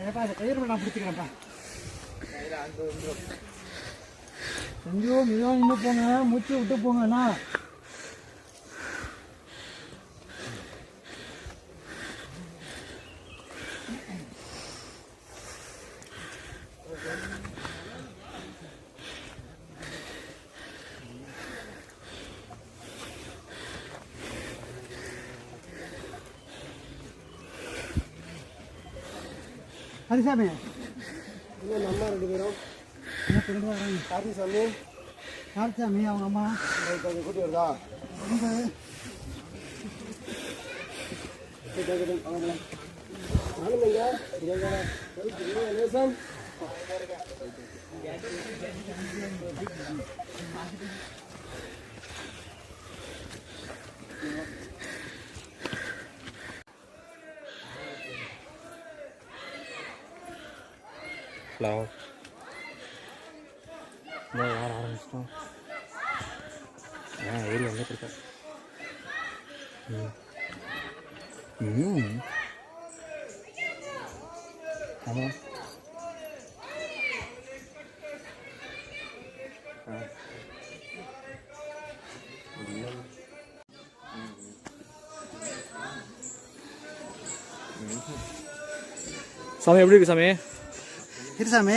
ஏப்பா அந்த கயிறு நான் பிடிச்சிக்கிறேன்ப்பா. கொஞ்சம் மிதம் இன்னும் போங்க, மூச்சு விட்டு போங்கண்ணா. அது சாமி இன்னும் நம்ம 2 பேரும் என்ன வராங்க. சாமி சாமி சாமி அவங்க அம்மா கொஞ்சம் கூட்டி வருதா? ஹலோ யார் ஆரம்பிச்சிட்டோம்? ஏறி வந்துட்டு இருக்கேன். ஆமாம் சாமி எப்படி இருக்கு சாமி? இரு சாமி,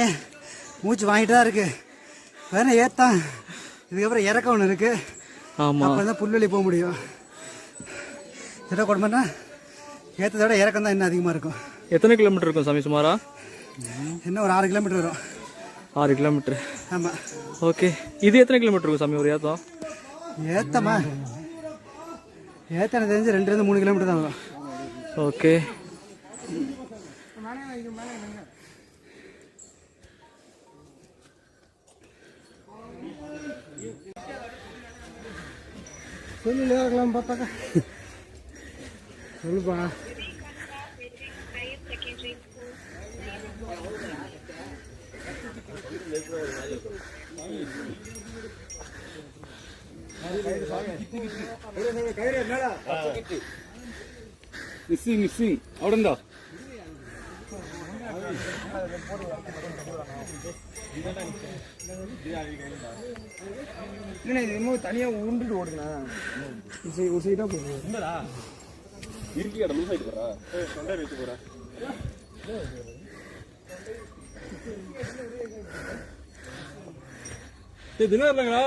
மூச்சு வாங்கிட்டு தான் இருக்கு. வேணா ஏத்தான், இதுக்கப்புறம் இறக்க ஒன்று இருக்கு. ஆமாம், அப்போ தான் புல்வெளி போக முடியும். இட கொடுமைன்னா ஏற்றதை விட இறக்கம் தான் இன்னும் அதிகமாக இருக்கும். எத்தனை கிலோமீட்டர் இருக்கும் சாமி சுமாரா? இன்னும் ஒரு 6 கிலோமீட்டர் வரும். 6 கிலோமீட்டர். ஆமாம். ஓகே, இது எத்தனை கிலோமீட்டர் இருக்கும் சாமி ஒரு ஏத்தம்? ஏத்தமா ஏத்தனை தெரிஞ்சு 2 3 கிலோமீட்டர் தான் வரும். ஓகே. சொல்லி இருக்கலாம் பார்த்தாக்கா. சொல்லுப்பா. மிஸ்ஸிங் அவ்வளோண்டா. தனியாக உருண்டுட்டு ஓடுங்கண்ணா. ஒரு சைடாக போகுது. இருக்கி இடம் சைடு போகிறா தொண்டை வச்சு போகிறா. தினம் இல்லைங்களா?